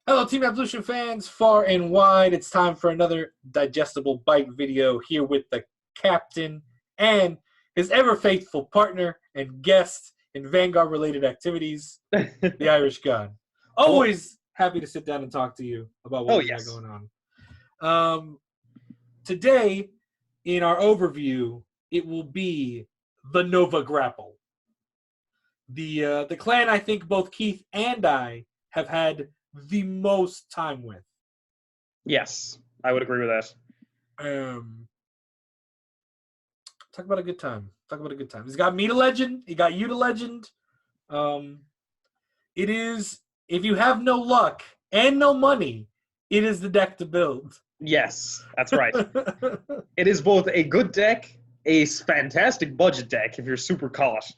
Hello, Team Absolution fans, far and wide. It's time for another digestible bite video here with the captain and his ever faithful partner and guest in Vanguard related activities, the Irish God. Oh, Always happy to sit down and talk to you about what oh we got yes. going on. Today, in our overview, it will be the Nova Grapple. The clan I think both Keith and I have had the most time with. Yes, I would agree with that. Um, talk about a good time. Talk about a good time. He's got me to legend. He got you to legend. Um, it is if you have no luck and no money, it is the deck to build. Yes, that's right. It is both a good deck, a fantastic budget deck if you're super caught.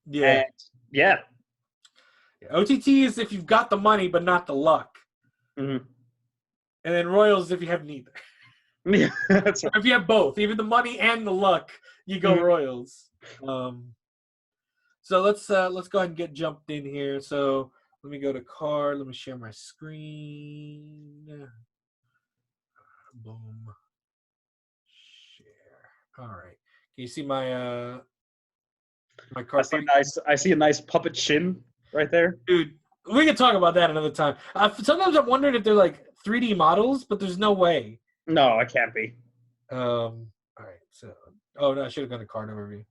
Yeah. And yeah. OTT is if you've got the money but not the luck. Mhm. And then Royals if you have neither. Yeah, that's right. If you have both, even the money and the luck, you go Royals. So let's go ahead and get jumped in here. So let me go to card. Let me share my screen. Boom. Share. All right. Can you see my my card? I see a nice puppet chin right there. Dude, we can talk about that another time. Sometimes I'm wondering if they're like 3D models, but there's no way. No, it can't be. All right. So, oh no, I should have gone to card overview.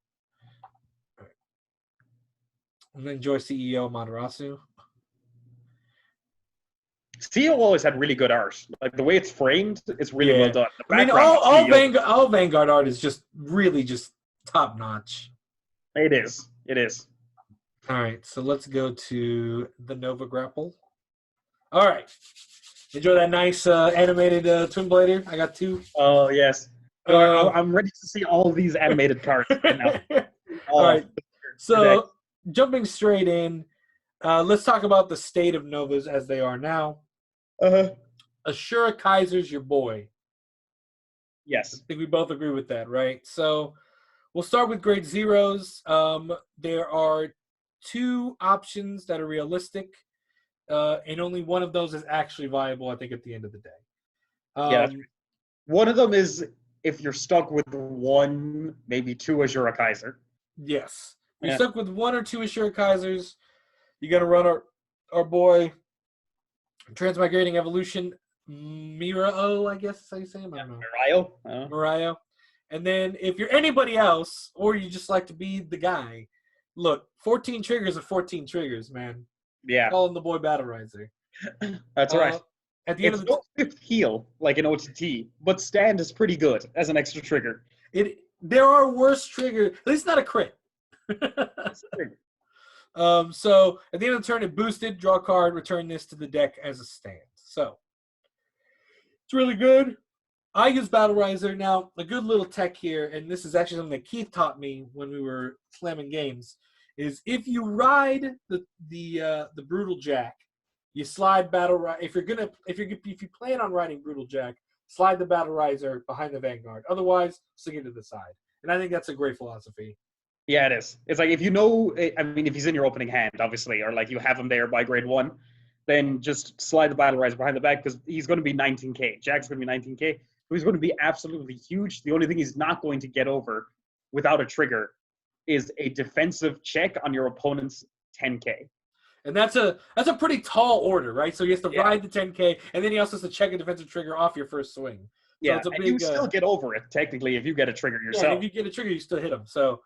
All right. I'm gonna enjoy CEO Madarasu. CEO always had really good art. Like the way it's framed, it's really well done. The I mean, all Vanguard art is just really just top notch. It is. It is. All right, so let's go to the Nova Grapple. All right, enjoy that nice animated twin blader. I got two. Oh yes. I'm ready to see all these animated cards right now. All right, so jumping straight in, let's talk about the state of Novas as they are now. Ashura Kaiser's your boy. Yes. I think we both agree with that, right? So we'll start with grade zeros. There are two options that are realistic, and only one of those is actually viable, I think, at the end of the day. Yeah. One of them is if you're stuck with one, maybe two Ashura Kaiser. Yes. If you're stuck with one or two Ashura Kaisers, you got to run our boy Transmigrating Evolution Mirao, I guess is how you say him. I don't know. Mirayo. And then if you're anybody else, or you just like to be the guy, look, 14 triggers are 14 triggers, man. Yeah. Calling the boy Battle Riser. That's right. At the end of the fifth heal, like in OTT, but stand is pretty good as an extra trigger. There are worse triggers. At least not a crit. So at the end of the turn, it boosted, draw a card, return this to the deck as a stand. So it's really good. I use Battle Riser. Now, a good little tech here, and this is actually something that Keith taught me when we were slamming games, is if you ride the Brutal Jack, you slide Battle Riser. If you plan on riding Brutal Jack, slide the Battle Riser behind the Vanguard. Otherwise, sling it to the side. And I think that's a great philosophy. Yeah, it is. It's like if you know, I mean, if he's in your opening hand, obviously, or like you have him there by grade 1, then just slide the Battle Riser behind the back because he's going to be 19k. Jack's going to be 19k. So he's going to be absolutely huge. The only thing he's not going to get over without a trigger is a defensive check on your opponent's 10k. And that's a pretty tall order, right? So he has to ride the 10k, and then he also has to check a defensive trigger off your first swing. So yeah, and you still get over it, technically, if you get a trigger yourself. Yeah, if you get a trigger, you still hit him. So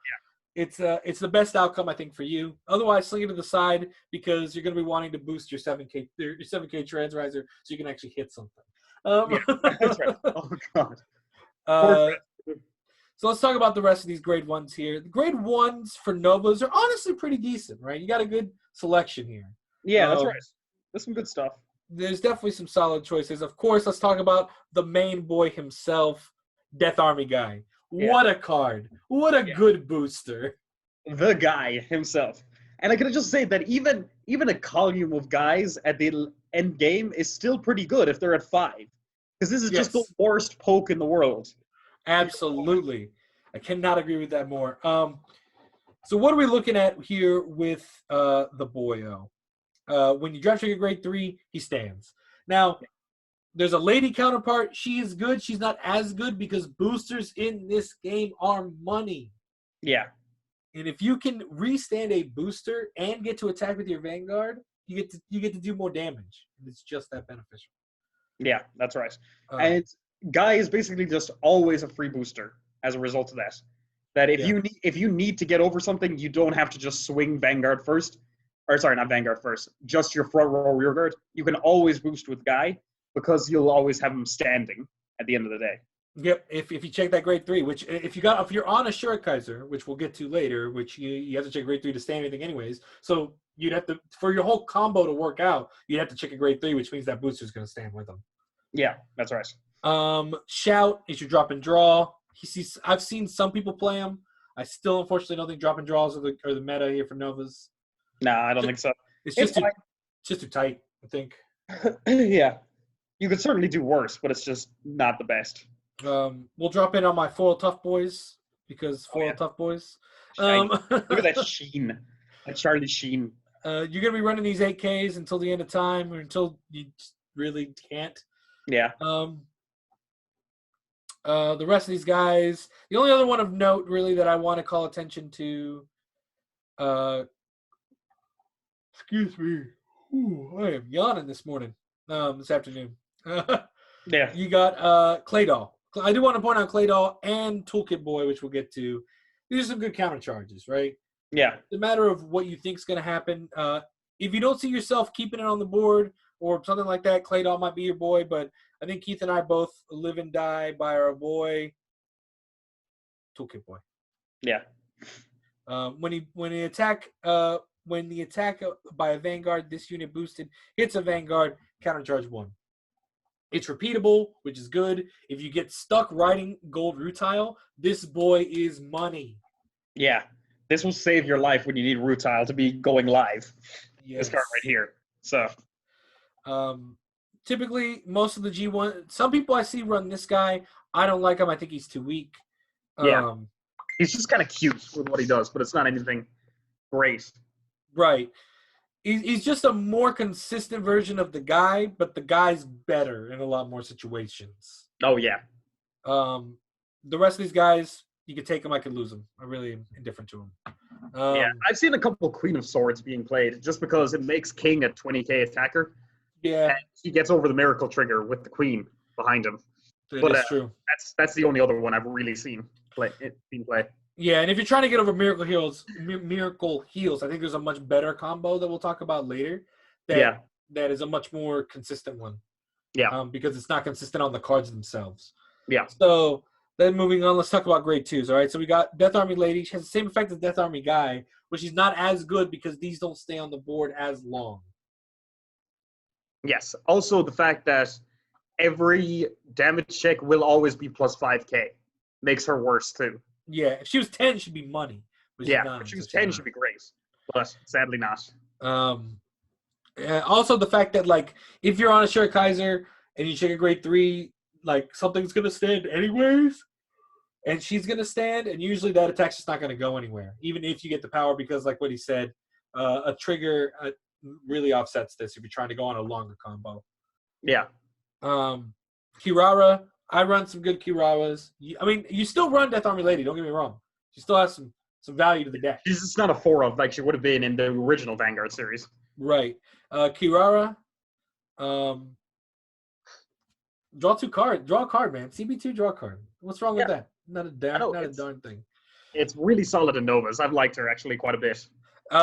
it's the best outcome, I think, for you. Otherwise, sling it to the side because you're going to be wanting to boost your 7k Trans Riser so you can actually hit something. That's right. Oh, God. So let's talk about the rest of these grade 1s here. The grade 1s for Novas are honestly pretty decent, right? You got a good selection here. Yeah, that's right. There's some good stuff. There's definitely some solid choices. Of course, let's talk about the main boy himself, Death Army guy. Yeah. What a card. What a good booster. The guy himself. And I can just say that even a column of guys at the end game is still pretty good if they're at 5. Because this is just the worst poke in the world. Absolutely. I cannot agree with that more. So what are we looking at here with the boyo? When you draft trigger grade 3, he stands. Now, there's a lady counterpart. She is good. She's not as good because boosters in this game are money. Yeah. And if you can restand a booster and get to attack with your Vanguard, you get to do more damage. And it's just that beneficial. Yeah, that's right. And Guy is basically just always a free booster as a result of that. That if you need to get over something, you don't have to just swing Vanguard first. Or sorry, not Vanguard first. Just your front row rear guard. You can always boost with Guy because you'll always have him standing at the end of the day. Yep. If you check that grade 3, which if you're on a Shurikaiser, which we'll get to later, which you have to check grade 3 to stand anything anyways. So you'd have to, for your whole combo to work out, you'd have to check a grade 3, which means that booster's going to stand with them. Yeah, that's right. Shout is your drop and draw. I've seen some people play him. I still unfortunately don't think drop and draws are the meta here for Novas. No, I don't think so. It's just too tight, I think. Yeah. You could certainly do worse, but it's just not the best. We'll drop in on my foil tough boys because tough boys. Look at that Sheen. That Charlie Sheen. You're going to be running these 8Ks until the end of time or until you really can't. Yeah. The rest of these guys, the only other one of note really that I want to call attention to, excuse me, I am yawning this afternoon. Yeah. You got Claydol. I do want to point out Claydol and Toolkit Boy, which we'll get to. These are some good counter charges, right? Yeah. It's a matter of what you think is going to happen. If you don't see yourself keeping it on the board or something like that, Claydol might be your boy, but I think Keith and I both live and die by our boy, Toolkit Boy. Yeah. When the attack by a Vanguard, this unit boosted, hits a Vanguard, countercharge 1. It's repeatable, which is good. If you get stuck riding gold Rutile, this boy is money. Yeah. This will save your life when you need Rutile to be going live. Yes. This card right here. So. Typically, most of the G1, some people I see run this guy. I don't like him. I think he's too weak. Yeah. He's just kind of cute with what he does, but it's not anything great. Right. He's just a more consistent version of the guy, but the guy's better in a lot more situations. Oh, yeah. The rest of these guys, you could take them, I could lose them. I'm really indifferent to them. Yeah, I've seen a couple Queen of Swords being played just because it makes King a 20k attacker. Yeah. And he gets over the Miracle Trigger with the Queen behind him. That's true. That's the only other one I've really seen play. Yeah, and if you're trying to get over Miracle Heals, I think there's a much better combo that we'll talk about later. That is a much more consistent one. Yeah. Because it's not consistent on the cards themselves. Yeah. So then moving on, let's talk about grade 2s. All right. So we got Death Army Lady. She has the same effect as Death Army Guy, but she's not as good because these don't stay on the board as long. Yes. Also, the fact that every damage check will always be plus 5k makes her worse too. Yeah, if she was 10, she'd be money. If she was 10, she'd be great. But sadly not. Also, the fact that, like, if you're on a Shurikaiser and you check a grade 3, like, something's going to stand anyways, and she's going to stand, and usually that attack's just not going to go anywhere, even if you get the power, because, like what he said, a trigger really offsets this if you're trying to go on a longer combo. Yeah. Kirara, I run some good Kirawas. You still run Death Army Lady, don't get me wrong. She still has some value to the deck. She's just not a 4-of like she would have been in the original Vanguard series. Right. Kirara, draw a card, man. CB2, draw a card. What's wrong with that? Not a darn thing. It's really solid in Novas. I've liked her actually quite a bit.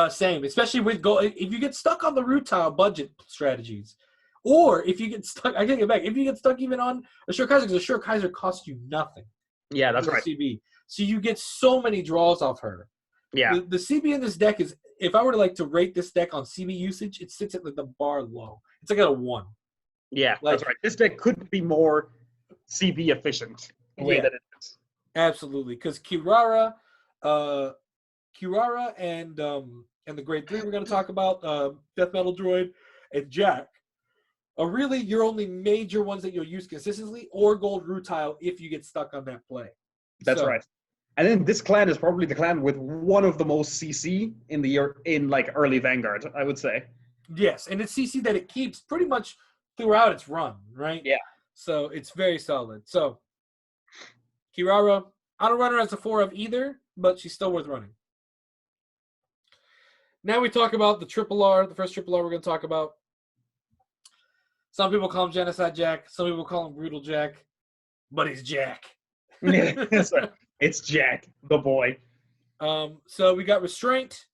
Same, especially with gold. If you get stuck on the Rutile budget strategies, or if you get stuck, I take it back. If you get stuck even on a Shurikaiser, because a Shurikaiser costs you nothing. Yeah, that's right. CB. So you get so many draws off her. Yeah. The CB in this deck is, if I were to rate this deck on CB usage, it sits at the bar low. It's like at a 1. Yeah, that's right. This deck could be more CB efficient the way that it is. Absolutely, because Kirara and the grade 3 we're going to talk about, Death Metal Droid and Jack, are really your only major ones that you'll use consistently, or Gold Rutile if you get stuck on that play. That's right. And then this clan is probably the clan with one of the most CC in like early Vanguard, I would say. Yes, and it's CC that it keeps pretty much throughout its run, right? Yeah. So it's very solid. So Kirara, I don't run her as a 4 of either, but she's still worth running. Now we talk about the triple R, the first triple R we're going to talk about. Some people call him Genocide Jack. Some people call him Brutal Jack. But he's Jack. That's right. It's Jack, the boy. So we got Restraint.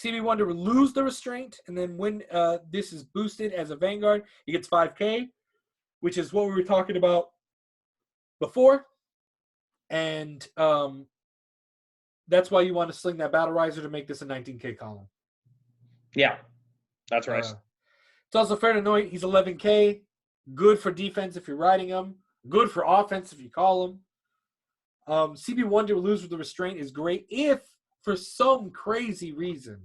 CB Wonder will lose the Restraint. And then when this is boosted as a Vanguard, he gets 5K, which is what we were talking about before. And that's why you want to sling that Battle Riser to make this a 19K column. Yeah, that's right. It's also fair to note he's 11K. Good for defense if you're riding him. Good for offense if you call him. CB Wonder lose with the Restraint is great if, for some crazy reason,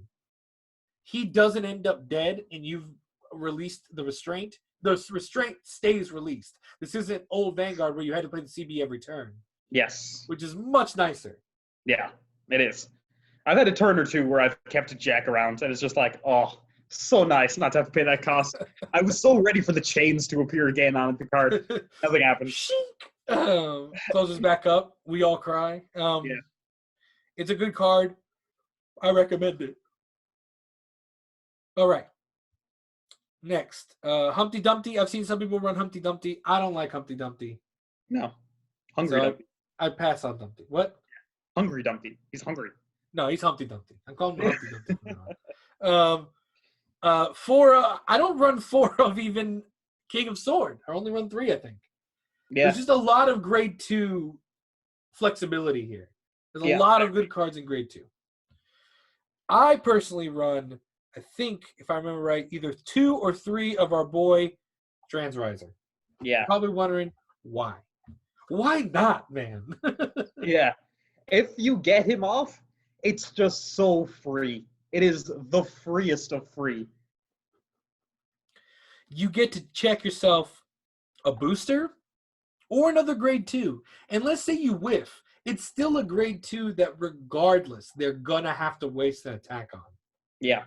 he doesn't end up dead and you've released the Restraint. The Restraint stays released. This isn't old Vanguard where you had to play the CB every turn. Yes. Which is much nicer. Yeah, it is. I've had a turn or two where I've kept a Jack around, and it's just like, oh, so nice not to have to pay that cost. I was so ready for the chains to appear again on the card. Nothing happened. Closes back up. We all cry. Yeah. It's a good card. I recommend it. All right. Next, Humpty Dumpty. I've seen some people run Humpty Dumpty. I don't like Humpty Dumpty. No. Hungry Dumpty. I pass on Dumpty. What? Hungry Dumpty. He's hungry. No, he's Humpty Dumpty. I'm calling him Humpty Dumpty. I don't run 4 of even King of Sword. I only run 3, I think. Yeah. There's just a lot of grade 2 flexibility here. There's a lot of good cards in grade 2. I personally run, I think, if I remember right, either 2 or 3 of our boy Transriser. Yeah. You're probably wondering why. Why not, man? Yeah. If you get him off, it's just so free. It is the freest of free. You get to check yourself a booster or another grade 2. And let's say you whiff. It's still a grade 2 that regardless, they're going to have to waste an attack on. Yeah.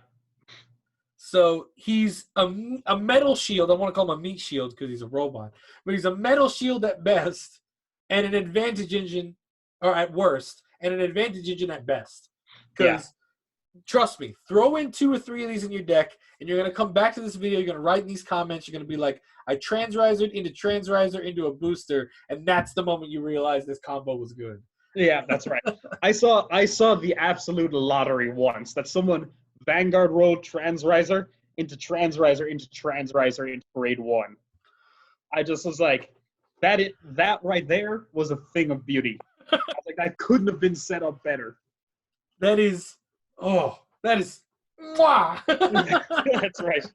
So he's a metal shield. I want to call him a meat shield because he's a robot. But he's a metal shield at best and an advantage engine, or at worst, and an advantage engine at best. Because, trust me, throw in 2 or 3 of these in your deck, and you're going to come back to this video, you're going to write in these comments, you're going to be like, I Transrisered into Transriser into a booster, and that's the moment you realize this combo was good. Yeah, that's right. I saw the absolute lottery once that someone Vanguard rolled Transriser into Transriser into Transriser into grade 1. I just was like, that right there was a thing of beauty. I was like, that couldn't have been set up better. That is mwah. That's right.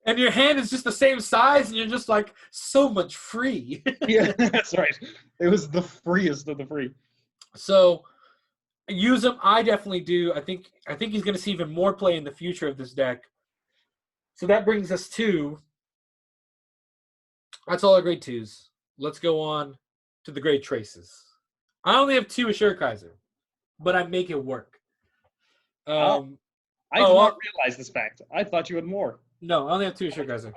And your hand is just the same size, and you're just like, so much free. Yeah, that's right. It was the freest of the free. So, use him. I definitely do. I think he's going to see even more play in the future of this deck. So that brings us to, that's all our grade 2s. Let's go on to the grade traces. I only have 2 Assure Kaiser, but I make it work. I did not realize this fact. I thought you had more. No, I only have 2 Assure Kaiser.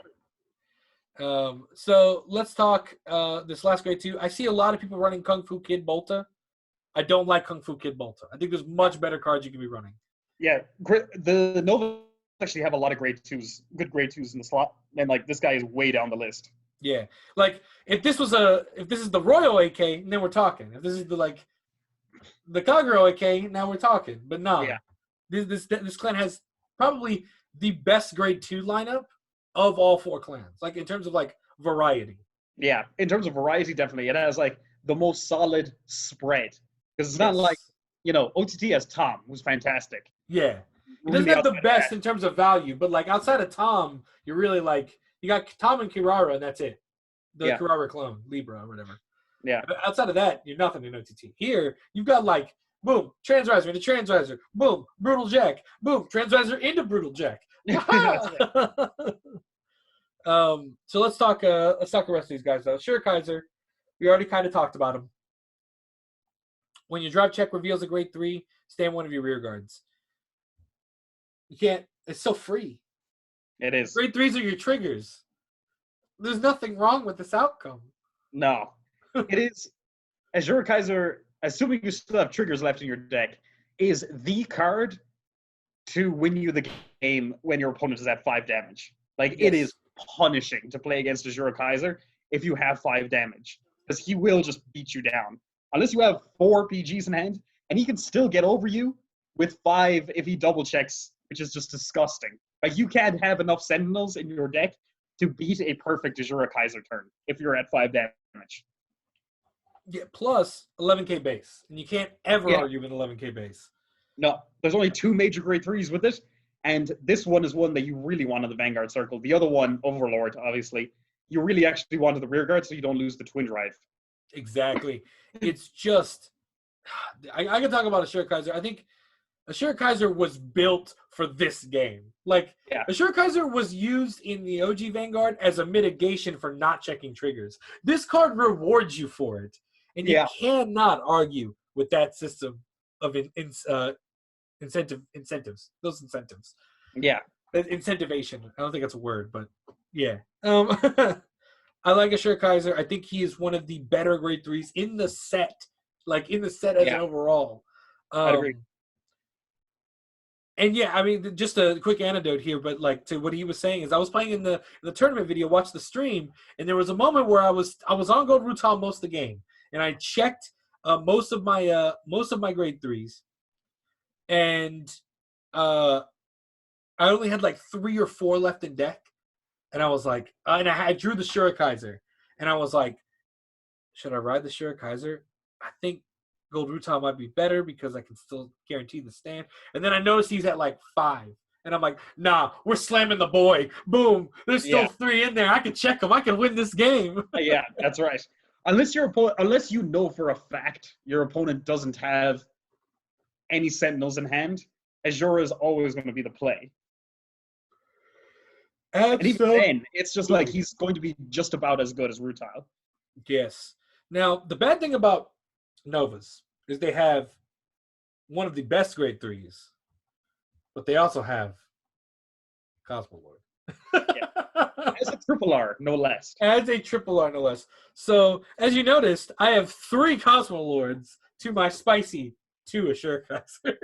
So let's talk this last grade 2. I see a lot of people running Kung Fu Kid Bolta. I don't like Kung Fu Kid Bolta. I think there's much better cards you can be running. Yeah, the Nova actually have a lot of grade 2s, good grade 2s in the slot, and like this guy is way down the list. Yeah, like if this is the Royal AK, then we're talking. If this is the Kagero AK, now we're talking. But no, this clan has probably the best grade 2 lineup of all 4 clans, like in terms of like variety. Yeah, in terms of variety, definitely it has like the most solid spread because it's not like OTT has Tom, who's fantastic. Yeah, it doesn't have the best in terms of value, but like outside of Tom, you're really like you got Tom and Kirara, and that's it. The Kirara clone, Libra or whatever. Yeah. But outside of that, you're nothing in OTT. Here, you've got like boom, Transriser into Transriser, boom, Brutal Jack, boom, Transriser into Brutal Jack. So let's talk the rest of these guys though. Sure, Kaiser, we already kind of talked about him. When your drive check reveals a grade 3, stand one of your rear guards. You can't. It's so free. It is. Grade 3s are your triggers. There's nothing wrong with this outcome. No. It is, Azure Kaiser, assuming you still have triggers left in your deck, is the card to win you the game when your opponent is at 5 damage. Like, it is punishing to play against Azure Kaiser if you have 5 damage. Because he will just beat you down. Unless you have 4 PGs in hand, and he can still get over you with 5 if he double checks, which is just disgusting. Like, you can't have enough Sentinels in your deck to beat a perfect Azure Kaiser turn if you're at 5 damage. Yeah, plus 11k base. And you can't ever argue with 11k base. No, there's only 2 major grade 3s with it, and this one is one that you really want in the Vanguard circle. The other one, Overlord, obviously, you really actually wanted the rear guard so you don't lose the twin drive. Exactly. It's just, I can talk about Assure Kaiser. I think Assure Kaiser was built for this game. Like, Assure Kaiser was used in the OG Vanguard as a mitigation for not checking triggers. This card rewards you for it, and you cannot argue with that system of incentives. Those incentives. Yeah. Incentivation. I don't think that's a word, but yeah. I like Assure Kaiser. I think he is one of the better grade 3s in the set. Like, in the set as an overall. I agree. And yeah, I mean, just a quick anecdote here, but like to what he was saying is, I was playing in the tournament video, watched the stream, and there was a moment where I was on Gold Rutal most of the game, and I checked most of my grade 3s, and I only had like 3 or 4 left in deck, and I was like, and I drew the Shura Kaiser, and I was like, should I ride the Shura Kaiser? I think Gold Rutal might be better because I can still guarantee the stand. And then I noticed he's at like 5. And I'm like, nah, we're slamming the boy. Boom. There's still 3 in there. I can check him. I can win this game. Yeah, that's right. Unless you know for a fact your opponent doesn't have any Sentinels in hand, Azure is always going to be the play. And even then, it's just like he's going to be just about as good as Rutal. Yes. Now, the bad thing about Novas is they have one of the best grade 3s, but they also have Cosmo Lord. As a triple R, no less. As a triple R, no less. So, as you noticed, I have 3 Cosmo Lords to my spicy 2 Assure Kaiser.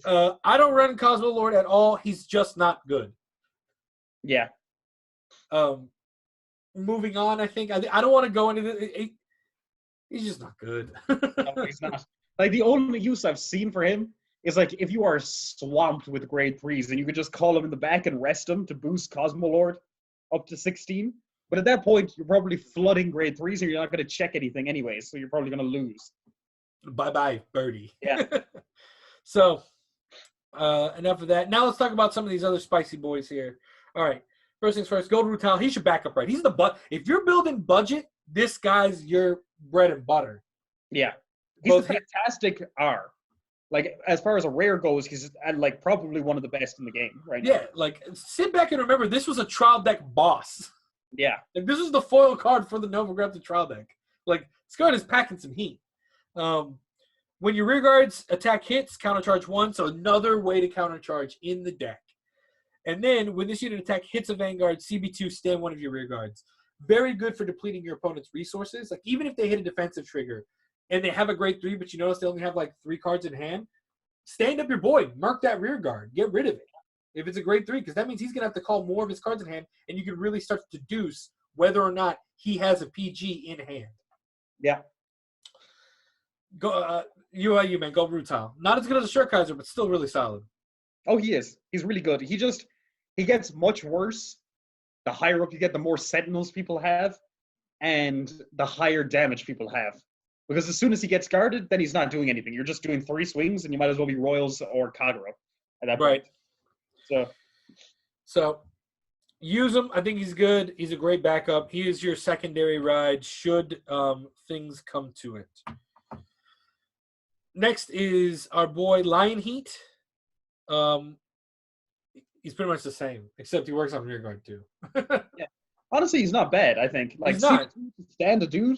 I don't run Cosmo Lord at all. He's just not good. Yeah. Moving on, I think. I don't want to go into the... He's just not good. No, he's not. Like, the only use I've seen for him is, like, if you are swamped with grade 3s, and you could just call him in the back and rest him to boost Cosmo Lord up to 16. But at that point, you're probably flooding grade 3s, and you're not going to check anything anyway, so you're probably going to lose. Bye-bye, birdie. Yeah. So, enough of that. Now let's talk about some of these other spicy boys here. All right. First things first, Gold Rutal, he should back up right. He's the if you're building budget, this guy's your bread and butter. Yeah. He's a fantastic R. Like, as far as a rare goes, he's like probably one of the best in the game right now. Yeah, like, sit back and remember, this was a trial deck boss. Yeah. Like, this is the foil card for the Nova Grappler trial deck. Like, this card is packing some heat. When your rear guards attack hits, countercharge 1, so another way to countercharge in the deck. And then, when this unit attack hits a Vanguard, CB2, stand 1 of your rear guards. Very good for depleting your opponent's resources. Like, even if they hit a defensive trigger and they have a grade 3, but you notice they only have like 3 cards in hand, stand up your boy, mark that rear guard, get rid of it if it's a grade 3, because that means he's going to have to call more of his cards in hand, and you can really start to deduce whether or not he has a PG in hand. Yeah. Go, UIU, man, go Rutal. Not as good as a Assure Kaiser, but still really solid. Oh, he is. He's really good. He gets much worse. The higher up you get, the more Sentinels people have, and the higher damage people have. Because as soon as he gets guarded, then he's not doing anything. You're just doing 3 swings, and you might as well be Royals or Kagura at that point. Right. So, use him. I think he's good. He's a great backup. He is your secondary ride should things come to it. Next is our boy Lion Heat. He's pretty much the same, except he works on rear guard too. Yeah. Honestly, he's not bad, I think. Like, to stand a dude,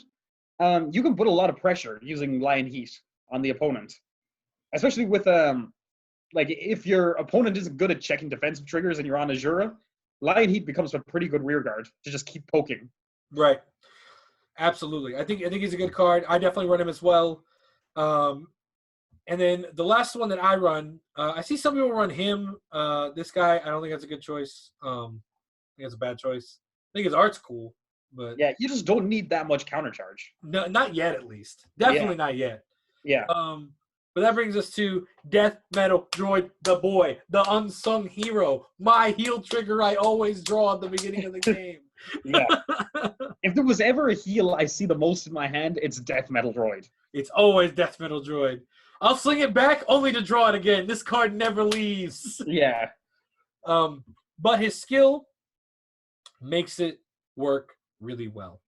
you can put a lot of pressure using Lion Heat on the opponent. Especially with, like, if your opponent isn't good at checking defensive triggers and you're on Azura, Lion Heat becomes a pretty good rear guard to just keep poking. Right. Absolutely. I think he's a good card. I definitely run him as well. And then the last one that I run, I see some people run him. This guy, I don't think that's a good choice. I think it's a bad choice. I think his art's cool, but Yeah, you just don't need that much counter charge. no, not yet, at least. Definitely not yet. Yeah. But that brings us to Death Metal Droid, the boy, the unsung hero, my heal trigger I always draw at the beginning of the game. Yeah. If there was ever a heal I see the most in my hand, it's Death Metal Droid. It's always Death Metal Droid. I'll sling it back only to draw it again. This card never leaves. Yeah. But his skill makes it work really well.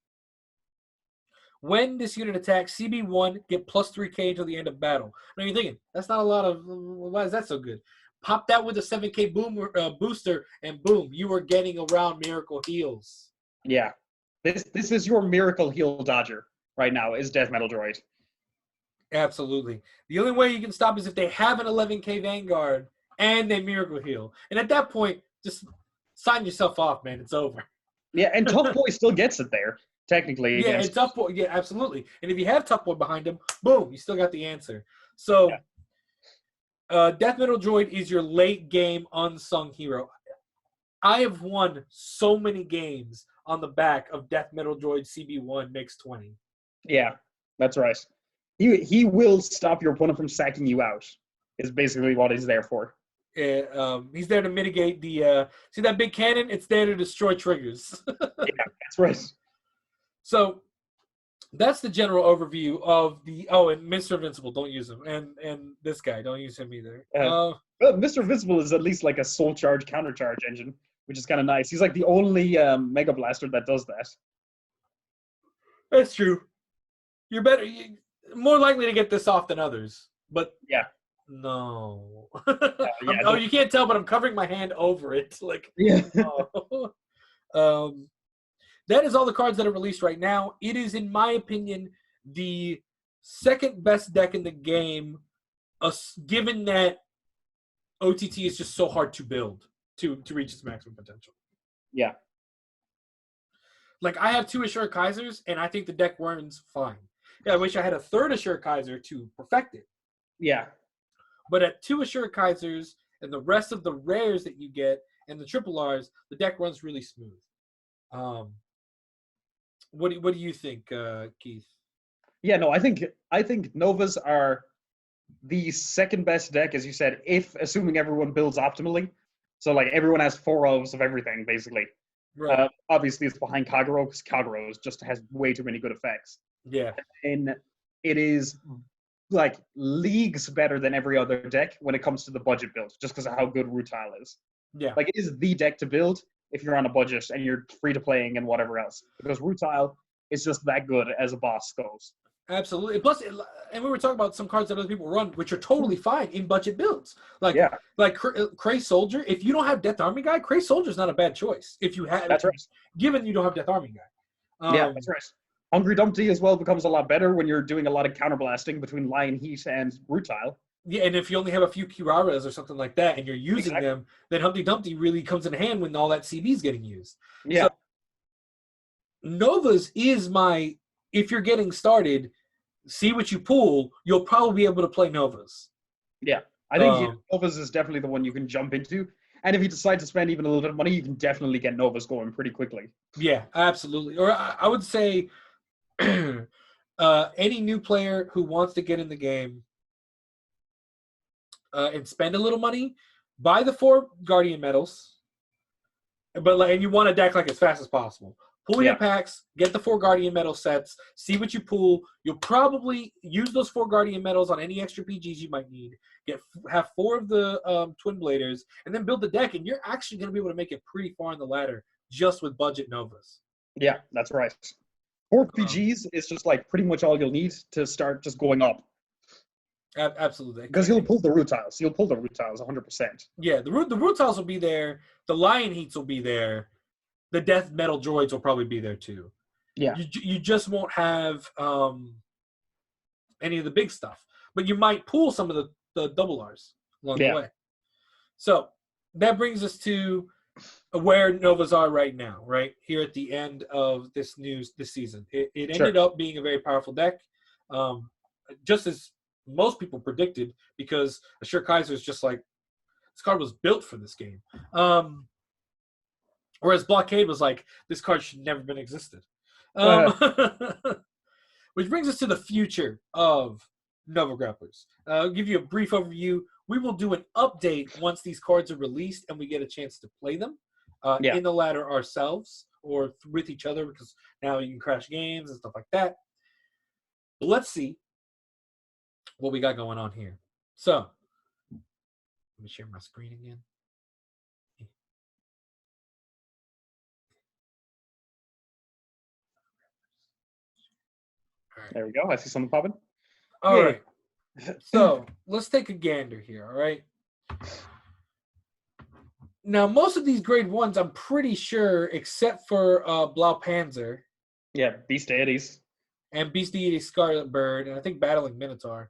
When this unit attacks, CB1 get plus 3k until the end of battle. Now you're thinking, that's not a lot of, why is that so good? Pop that with a 7k booster, and boom, you are getting around Miracle Heals. Yeah. This is your Miracle Heal Dodger right now, is Death Metal Droid. Absolutely. The only way you can stop is if they have an 11k Vanguard and they Miracle Heal. And at that point, just sign yourself off, man. It's over. Yeah, and Tough Boy still gets it there, technically. Yeah, and Tough Boy, yeah, absolutely. And if you have Tough Boy behind him, boom, you still got the answer. So, Death Metal Droid is your late game unsung hero. I have won so many games on the back of Death Metal Droid CB1 makes 20. Yeah, that's right. He will stop your opponent from sacking you out, is basically what he's there for. He's there to mitigate the see that big cannon? It's there to destroy triggers. Yeah, that's right. So that's the general overview of the and Mr. Invincible, don't use him. And this guy, don't use him either. Well, Mr. Invincible is at least like a soul charge counter charge engine, which is kind of nice. He's like the only Mega Blaster that does that. That's true. You're more likely to get this off than others. But yeah. No. Yeah, you can't tell, but I'm covering my hand over it. Like, yeah. That is all the cards that are released right now. It is, in my opinion, the second best deck in the game, given that OTT is just so hard to build to reach its maximum potential. Yeah. Like, I have 2 Assured Kaisers, and I think the deck runs fine. Yeah, I wish I had a 3rd Assured Kaiser to perfect it. Yeah. But at 2 Assured Kaisers and the rest of the rares that you get and the triple Rs, the deck runs really smooth. What do you think, Keith? Yeah, no, I think Novas are the second best deck, as you said, if assuming everyone builds optimally. So like everyone has 4 elves of everything, basically. Right. Obviously, it's behind Kagero because Kagero just has way too many good effects. Yeah. And it is like leagues better than every other deck when it comes to the budget build, just because of how good Rutile is. Yeah. Like, it is the deck to build if you're on a budget and you're free to playing and whatever else, because Rutile is just that good as a boss goes. Absolutely. Plus, and we were talking about some cards that other people run, which are totally fine in budget builds. Like Cray Soldier. If you don't have Death Army Guy, Cray Soldier is not a bad choice. If you have, that's right. Given you don't have Death Army Guy. Yeah, that's right. Hungry Dumpty as well becomes a lot better when you're doing a lot of counterblasting between Lion Heat and Rutile. Yeah, and if you only have a few Kiraras or something like that and you're using them, then Humpty Dumpty really comes in hand when all that CB is getting used. Yeah. So, Novas is if you're getting started, see what you pull, you'll probably be able to play Novas. Yeah. I think Novas is definitely the one you can jump into. And if you decide to spend even a little bit of money, you can definitely get Novas going pretty quickly. Yeah, absolutely. Or I would say any new player who wants to get in the game and spend a little money, buy the 4 Guardian medals, and you want to deck like as fast as possible. Pull your packs, get the 4 Guardian medal sets, see what you pull. You'll probably use those 4 Guardian medals on any extra PGs you might need. Have 4 of the Twin Bladers, and then build the deck, and you're actually going to be able to make it pretty far in the ladder just with budget Novas. Yeah, that's right. 4 PGs is just like pretty much all you'll need to start just going up. Absolutely. Because you'll pull the Rutiles. You'll pull the Rutiles 100%. Yeah, the Rutiles will be there. The Lion Heats will be there. The Death Metal Droids will probably be there too. Yeah. You just won't have any of the big stuff. But you might pull some of the double Rs along the way. So that brings us to where Novas are right now, right here at the end of this season. It Sure. ended up being a very powerful deck, just as most people predicted, because Assure Kaiser is just like, this card was built for this game. Whereas Blockade was like, this card should never been existed. Which brings us to the future of Nova Grapplers. I'll give you a brief overview. We will do an update once these cards are released and we get a chance to play them in the ladder ourselves or with each other, because now you can crash games and stuff like that. But let's see what we got going on here. So, let me share my screen again. There we go. I see something popping. All right. So let's take a gander here. All right. Now, most of these grade ones, I'm pretty sure, except for Blau Panzer. Yeah, Beast Deities. And Beast Deity Scarlet Bird, and I think Battling Minotaur.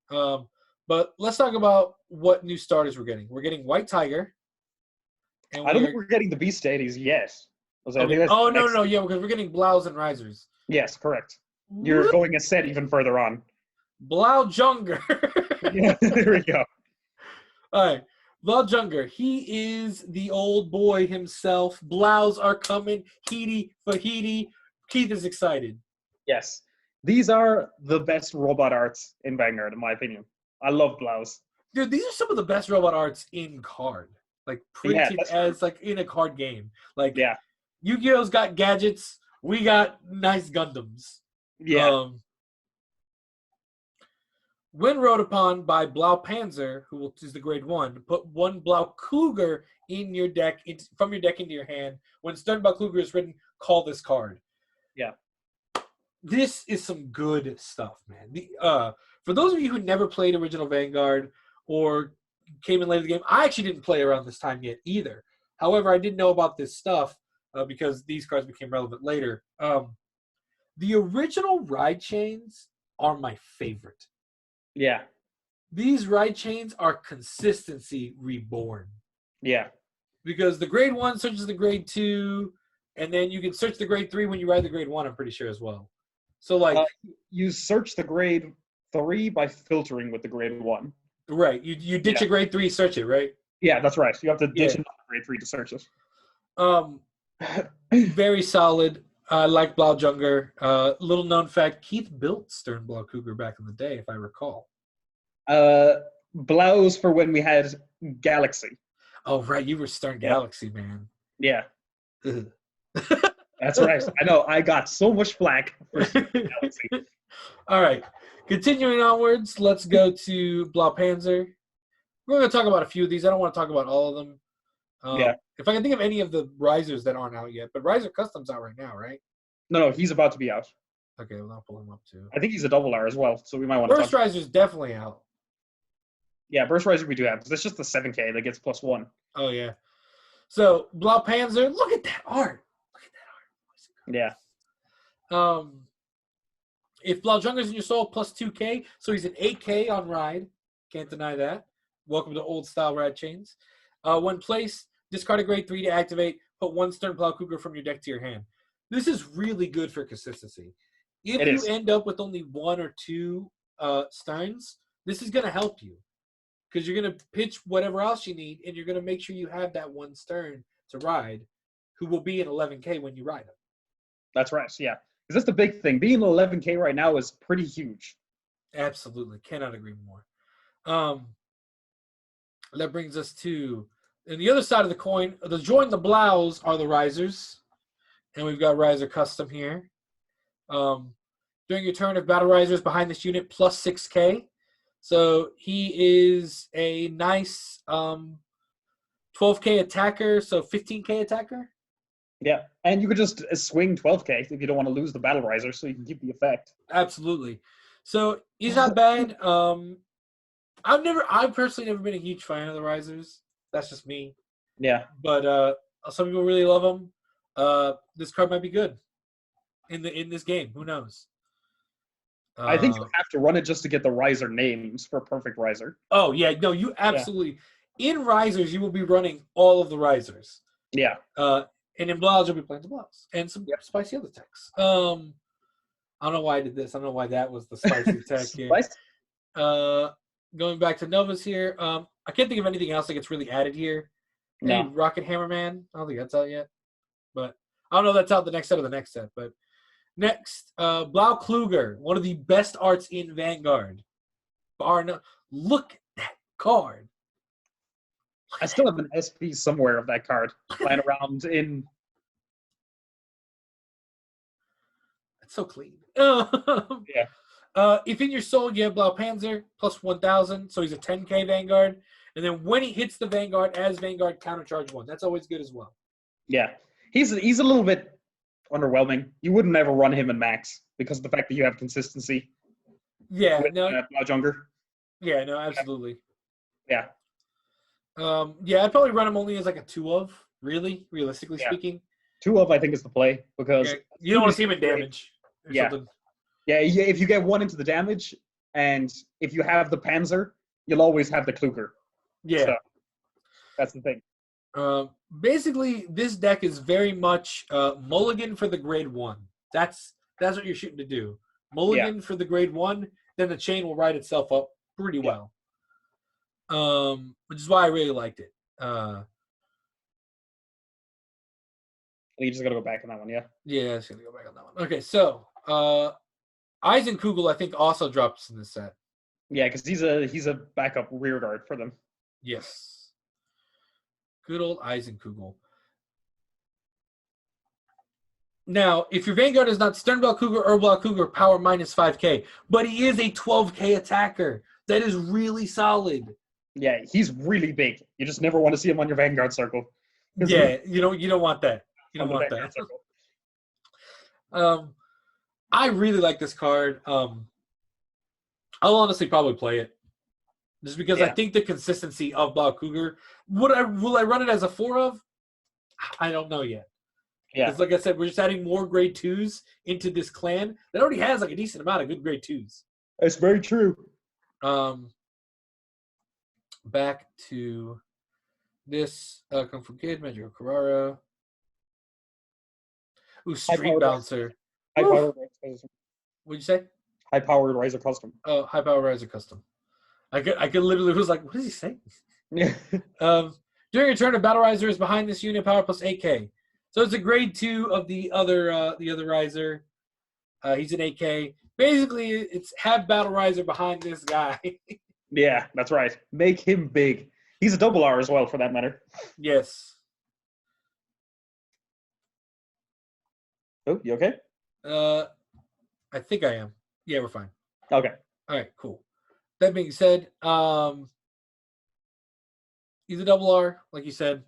But let's talk about what new starters we're getting. We're getting White Tiger. And I don't think we're getting the Beast Deities yet. Okay. Oh, no. Yeah, because we're getting Blaus and Risers. Yes, correct. You're going a set even further on. Blau Junger. Yeah, there we go. All right. Blau Junger. He is the old boy himself. Blaus are coming. Heedy, Fahidi. Keith is excited. Yes. These are the best robot arts in Vanguard, in my opinion. I love Blaus. Dude, these are some of the best robot arts in card. Like, printed as, like, in a card game. Like, Yu-Gi-Oh's got gadgets. We got nice Gundams. Yeah. When wrote upon by Blau Panzer, who is the grade 1, put one Blau Cougar in your deck, from your deck into your hand. When Stun Blau Cougar is written, call this card. Yeah. This is some good stuff, man. For those of you who never played original Vanguard or came in late in the game, I actually didn't play around this time yet either. However, I did know about this stuff because these cards became relevant later. The original ride chains are my favorite. Yeah. These ride chains are consistency reborn. Yeah. Because the grade 1 searches the grade 2, and then you can search the grade 3 when you ride the grade 1, I'm pretty sure, as well. So, like... you search the grade 3 by filtering with the grade 1. Right. You ditch a grade 3, search it, right? Yeah, that's right. You have to ditch another grade 3 to search it. Very solid. I like Blau Junger. Little known fact, Keith built Stern Blau Cougar back in the day, if I recall. Blaus for when we had Galaxy. Oh, right. You were Stern Galaxy, man. Yeah. That's right. I know. I got so much flack for Stern Galaxy. All right. Continuing onwards, let's go to Blau Panzer. We're going to talk about a few of these. I don't want to talk about all of them. If I can think of any of the Risers that aren't out yet. But Riser Custom's out right now, right? No, he's about to be out. Okay, well, I'll pull him up too. I think he's a double R as well, so we might want to Burst Riser's definitely out. Yeah, Burst Riser we do have, because it's just the 7K that gets +1. Oh, yeah. So, Blau Panzer, look at that art. Yeah. If Blau Junger's in your soul, +2K, so he's an 8K on ride. Can't deny that. Welcome to old style rad chains. When placed, discard a grade 3 to activate. Put one Stern Blau Cougar from your deck to your hand. This is really good for consistency. If you end up with only 1 or 2 Sterns, this is going to help you. Because you're going to pitch whatever else you need, and you're going to make sure you have that one Stern to ride, who will be an 11K when you ride him. That's right, yeah. Because that's the big thing. Being an 11K right now is pretty huge. Absolutely. Cannot agree more. That brings us to, and the other side of the coin, the join the Blaus are the Risers. And we've got Riser Custom here. During your turn, if Battle Riser is behind this unit, +6K. So he is a nice 12K attacker, so 15K attacker. Yeah, and you could just swing 12K if you don't want to lose the Battle Riser, so you can keep the effect. Absolutely. So he's not bad. I've personally never been a huge fan of the Risers. That's just me. Yeah. But some people really love them. This card might be good in this game. Who knows? I think you have to run it just to get the Riser names for perfect Riser. Oh yeah, no, you absolutely. In Risers, you will be running all of the Risers. Yeah. And in Blouse, you'll be playing the Blouse and some Yep. spicy other techs. I don't know why I did this. I don't know why that was the spicy tech here. Spice? Going back to Novas here. I can't think of anything else that gets really added here. No. Maybe Rocket Hammer Man. I don't think that's out yet. But I don't know if that's out the next set or the next set. But next, Blau Kluger, one of the best arts in Vanguard. Look at that card. I still have an SP somewhere of that card lying around in. It's so clean. Yeah. If in your soul you have Blau Panzer, plus 1,000, so he's a 10k Vanguard. And then when he hits the Vanguard as Vanguard, countercharge 1. That's always good as well. Yeah. He's a little bit underwhelming. You wouldn't ever run him in max because of the fact that you have consistency. Yeah, with, no. Blau Junger. Yeah, no, absolutely. Yeah. Yeah, I'd probably run him only as like a 2 of, really, realistically speaking. 2 of, I think, is the play because you don't want to see him in damage. Yeah. Something. Yeah, if you get 1 into the damage, and if you have the Panzer, you'll always have the Kluger. Yeah. So, that's the thing. Basically, this deck is very much mulligan for the grade 1. That's what you're shooting to do. Mulligan for the grade 1, then the chain will write itself up pretty well. Which is why I really liked it. You just got to go back on that one, yeah? Yeah, it's going to go back on that one. Okay, so Eisenkugel, I think, also drops in this set. Yeah, because he's a backup rear guard for them. Yes. Good old Eisenkugel. Now, if your Vanguard is not Sternblau Cougar or Blau Cougar, power minus 5k. But he is a 12k attacker. That is really solid. Yeah, he's really big. You just never want to see him on your Vanguard circle. Yeah, you don't want that. You don't want that. I really like this card. I'll honestly probably play it. Just because I think the consistency of Blau Cougar. Will I run it as a 4 of? I don't know yet. Yeah. Because like I said, we're just adding more grade 2s into this clan that already has like a decent amount of good grade 2s. That's very true. Back to this Kung Fu Kid, Magical Carrara. Ooh, Street Bouncer. High-powered custom. What'd you say? High-powered Riser Custom. Oh, high-power Riser Custom. I could literally was like, what is he saying? Yeah. During your turn, a Battle Riser is behind this unit, power plus 8k. So it's a grade 2 of the other Riser. He's an 8k. Basically, it's have Battle Riser behind this guy. Yeah, that's right. Make him big. He's a double R as well, for that matter. Yes. Oh, you okay? I think I am. Yeah, we're fine. Okay. All right, cool. That being said, he's a double R, like you said.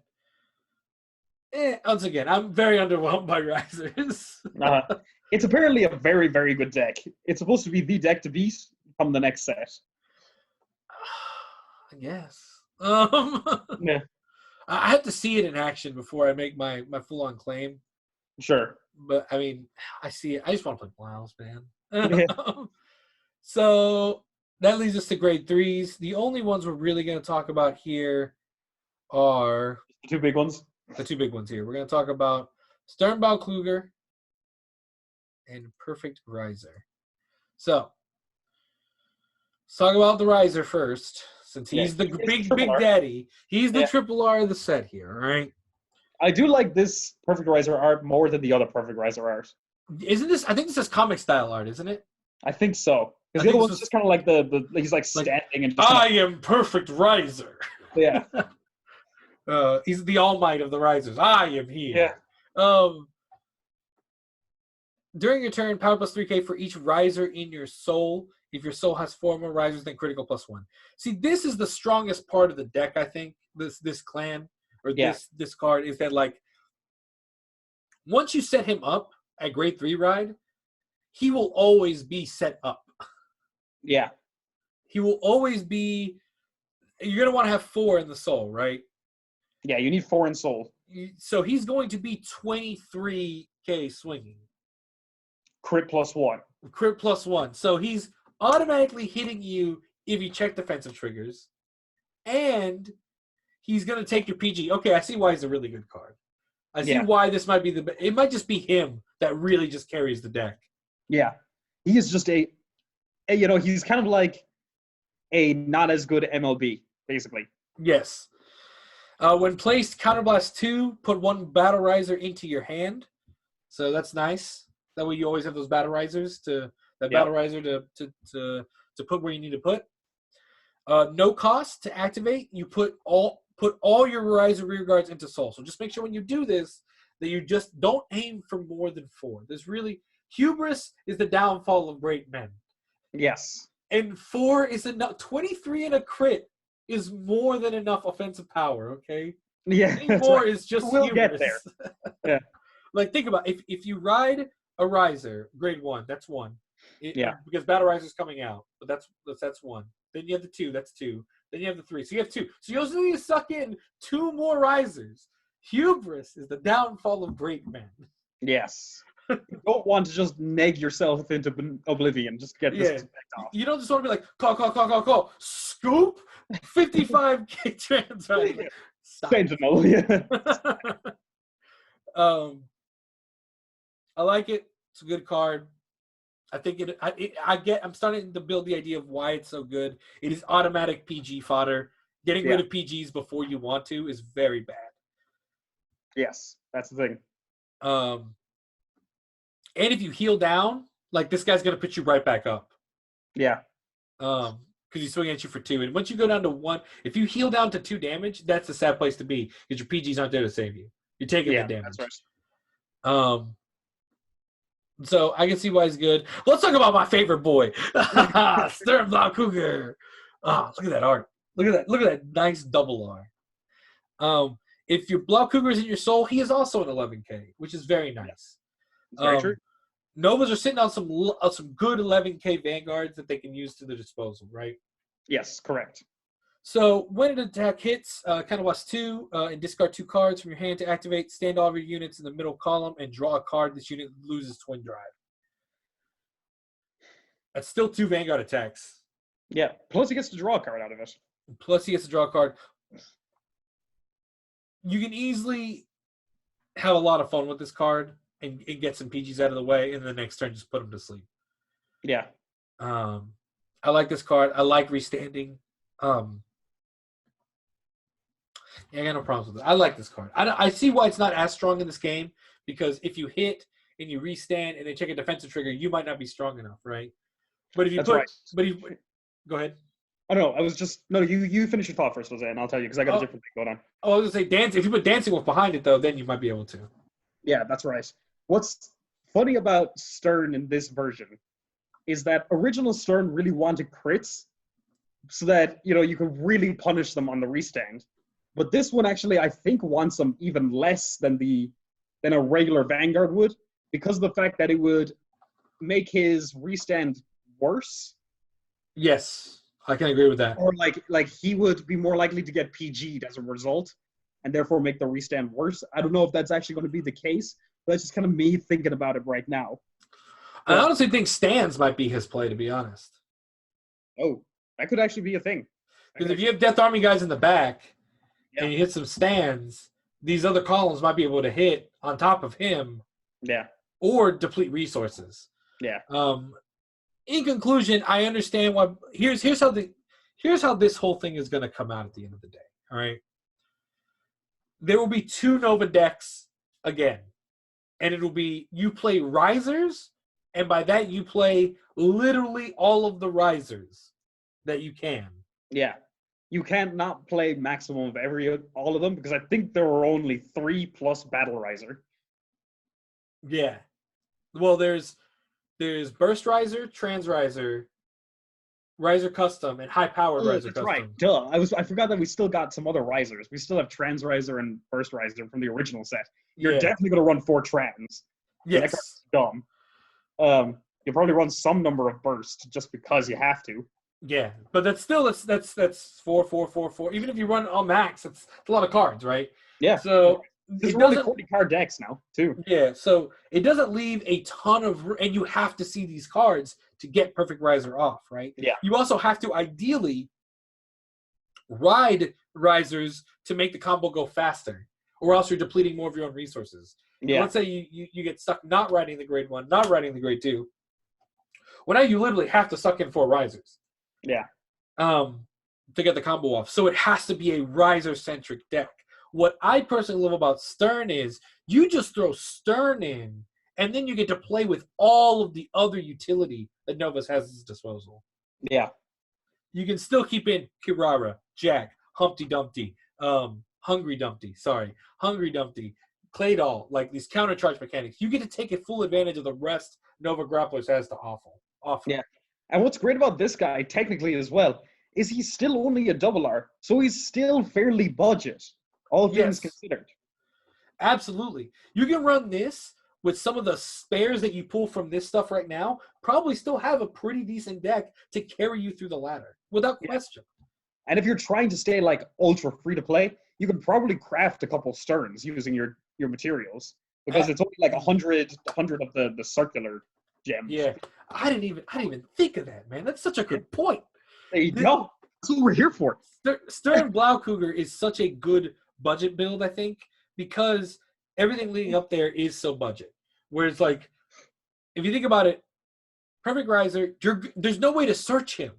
Once again, I'm very underwhelmed by Risers. It's apparently a very, very good deck. It's supposed to be the deck to beat from the next set. I guess. Yeah. I have to see it in action before I make my full-on claim. Sure. But, I mean, I see it. I just want to play Blouse, man. Yeah. So that leads us to grade 3s. The only ones we're really going to talk about here are The 2 big ones. the 2 big ones here. We're going to talk about Sternbau Kluger and Perfect Riser. So, let's talk about the Riser first, since he's the big daddy. He's the triple R of the set here, all right? I do like this Perfect Riser art more than the other Perfect Riser art. Isn't this? I think this is comic style art, isn't it? I think so. Because the other one's just kind of like he's like standing and just I am Perfect Riser. Yeah. He's the all might of the Risers. I am here. Yeah. During your turn, power plus 3k for each Riser in your soul. If your soul has 4 more Risers, then critical plus 1. See, this is the strongest part of the deck, I think. This clan or this card is that, like, once you set him up at grade 3 ride, he will always be set up. Yeah. He will always be. You're gonna want to have 4 in the soul, right? Yeah, you need 4 in soul. So he's going to be 23k swinging. Crit plus 1. Crit plus 1. So he's automatically hitting you if you check defensive triggers. And he's going to take your PG. Okay, I see why he's a really good card. I see Yeah. why this might be it might just be him that really just carries the deck. Yeah. He is just he's kind of like a not as good MLB, basically. Yes. When placed, Counterblast 2, put one Battle Riser into your hand. So that's nice. That way you always have those Battle Risers Battle Riser to put where you need to put. No cost to activate. You put all your Riser rear guards into Soul. So just make sure when you do this that you just don't aim for more than 4. There's really hubris is the downfall of great men. Yes. And 4 is enough. 23 and a crit is more than enough offensive power, okay? Yeah. Any more right. is just We'll hubris. get there. Yeah. Like, think about it. If you ride a Riser, grade 1, that's 1. Because Battle Riser's coming out, but that's 1. Then you have the 2, that's 2. Then you have the 3. So you have 2. So you also need to suck in 2 more Risers. Hubris is the downfall of great men. Yes. You don't want to just neg yourself into oblivion. Just get this effect off. You don't just want to be like, call. Scoop! 55k trans Riser. Stop. Sentinel, yeah. I like it. It's a good card. I think I'm starting to build the idea of why it's so good. It is automatic PG fodder. Getting rid of PGs before you want to is very bad. Yes, that's the thing. And if you heal down, like this guy's gonna put you right back up. Yeah. Because he's swinging at you for 2. And once you go down to 1, if you heal down to 2 damage, that's a sad place to be because your PGs aren't there to save you. You're taking the damage. That's right. So I can see why he's good. Let's talk about my favorite boy, Stern Blau Cougar. Look at that art. Look at that nice double R. If your Blau Cougar is in your soul, he is also an 11K, which is very nice. Very true. Novas are sitting on some good 11K Vanguards that they can use to their disposal, right? Yes, correct. So when an attack hits, Counterblast 2, and discard 2 cards from your hand to activate, stand all of your units in the middle column and draw a card. This unit loses Twin Drive. That's still 2 Vanguard attacks. Yeah, plus he gets to draw a card out of it. Plus he gets to draw a card. You can easily have a lot of fun with this card and get some PGs out of the way, and the next turn just put them to sleep. Yeah. I like this card. I like restanding. Yeah, I got no problems with it. I like this card. I see why it's not as strong in this game, because if you hit and you restand and they check a defensive trigger, you might not be strong enough, right? But if you go ahead. I don't know. I was just you finish your thought first, Jose, and I'll tell you because I got a different thing going on. Oh, I was gonna say dancing. If you put Dancing Wolf behind it, though, then you might be able to. Yeah, that's right. What's funny about Stern in this version is that original Stern really wanted crits so that you could really punish them on the restand. But this one actually, I think, wants them even less than a regular Vanguard would, because of the fact that it would make his restand worse. Yes, I can agree with that. Or like he would be more likely to get PG'd as a result, and therefore make the restand worse. I don't know if that's actually going to be the case, but that's just kind of me thinking about it right now. I honestly think stands might be his play, to be honest. Oh, that could actually be a thing. Because if you have Death Army guys in the back, and you hit some stands, these other columns might be able to hit on top of him. Yeah. Or deplete resources. Yeah. In conclusion, I understand why. Here's how this whole thing is going to come out at the end of the day. All right. There will be 2 Nova decks again, and it'll be you play Risers, and by that you play literally all of the Risers that you can. Yeah. You can't not play maximum of all of them, because I think there were only 3 plus Battle Riser. Yeah. Well, there's Burst Riser, Trans Riser, Riser Custom, and High Powered Riser That's Custom. Right. Duh. I forgot that we still got some other Risers. We still have Trans Riser and Burst Riser from the original set. You're definitely going to run 4 Trans. Yes. That's dumb. You probably run some number of Burst just because you have to. Yeah, but that's 4. Even if you run all max, it's a lot of cards, right? Yeah. So there's only 40 card decks now, too. Yeah, so it doesn't leave a ton of, and you have to see these cards to get Perfect Riser off, right? Yeah. You also have to ideally ride Risers to make the combo go faster. or else you're depleting more of your own resources. Yeah. Let's say you get stuck not riding the grade 1, not riding the grade 2. Well, now you literally have to suck in 4 risers. Yeah. To get the combo off. So it has to be a riser-centric deck. What I personally love about Stern is you just throw Stern in, and then you get to play with all of the other utility that Novus has at his disposal. Yeah. You can still keep in Kirara, Jack, Humpty Dumpty, Hungry Dumpty, Claydol, like these counter charge mechanics. You get to take a full advantage of the rest Nova Grapplers has to offer. Yeah. And what's great about this guy, technically as well, is he's still only a double R, so he's still fairly budget, all things considered. Absolutely. You can run this with some of the spares that you pull from this stuff right now, probably still have a pretty decent deck to carry you through the ladder, without question. And if you're trying to stay like ultra free to play, you can probably craft a couple Sterns using your materials, because it's only like 100 of the circular gems. Yeah. I didn't even think of that, man. That's such a good point. There you go. That's what we're here for. Stern Blaukugler is such a good budget build, I think, because everything leading up there is so budget. Whereas, like, if you think about it, Perfect Riser, there's no way to search him.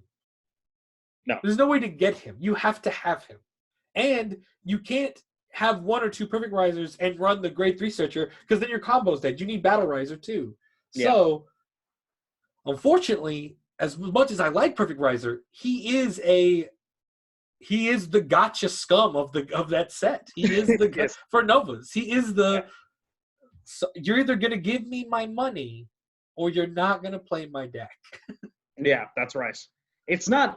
No. There's no way to get him. You have to have him. And you can't have 1 or 2 Perfect Risers and run the grade 3 searcher, because then your combo's dead. You need Battle Riser too. Yeah. So, unfortunately, as much as I like Perfect Riser, he is the gotcha scum of that set. He is the Yes. for Novas. He is the so you're either gonna give me my money or you're not gonna play my deck. Yeah, that's right. It's not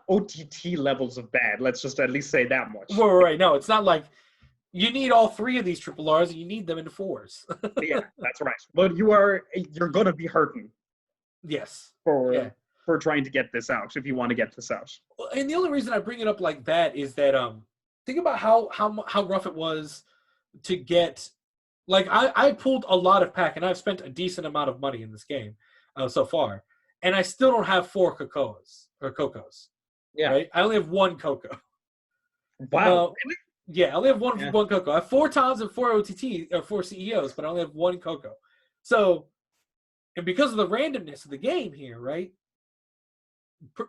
OTT levels of bad. Let's just at least say that much. Right. No, it's not like you need all 3 of these triple Rs and you need them in 4s. Yeah, that's right. But you're gonna be hurting. Yes. For trying to get this out, if you want to get this out. And the only reason I bring it up like that is that think about how rough it was to get. Like I pulled a lot of pack, and I've spent a decent amount of money in this game so far, and I still don't have 4 Cocos. Yeah. Right. I only have 1 Coco. Wow. Really? Yeah, I only have one Yeah. Coco. I have 4 Toms and 4 OTT or 4 CEOs, but I only have 1 Coco. So, and because of the randomness of the game here, right?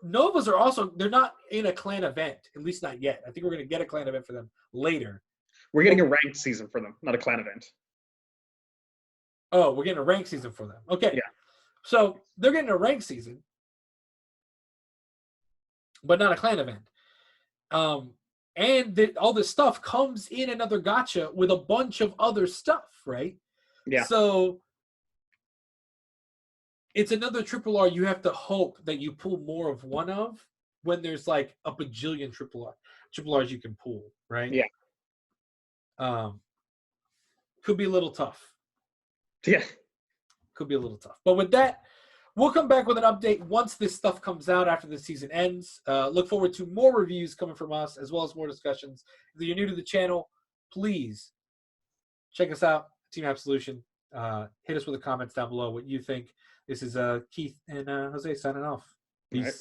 Novas are also, they're not in a clan event, at least not yet. I think we're going to get a clan event for them later. We're getting a ranked season for them, not a clan event. Oh, we're getting a ranked season for them. Okay. Yeah. So they're getting a ranked season, but not a clan event. And all this stuff comes in another gacha with a bunch of other stuff, right? Yeah. So it's another triple R you have to hope that you pull more of one of when there's like a bajillion triple Rs you can pull, right? Yeah. Could be a little tough. Yeah. Could be a little tough. But with that, we'll come back with an update once this stuff comes out after the season ends. Look forward to more reviews coming from us, as well as more discussions. If you're new to the channel, please check us out, Team Absolution. Hit us with the comments down below what you think. This is Keith and Jose signing off. Peace. Right.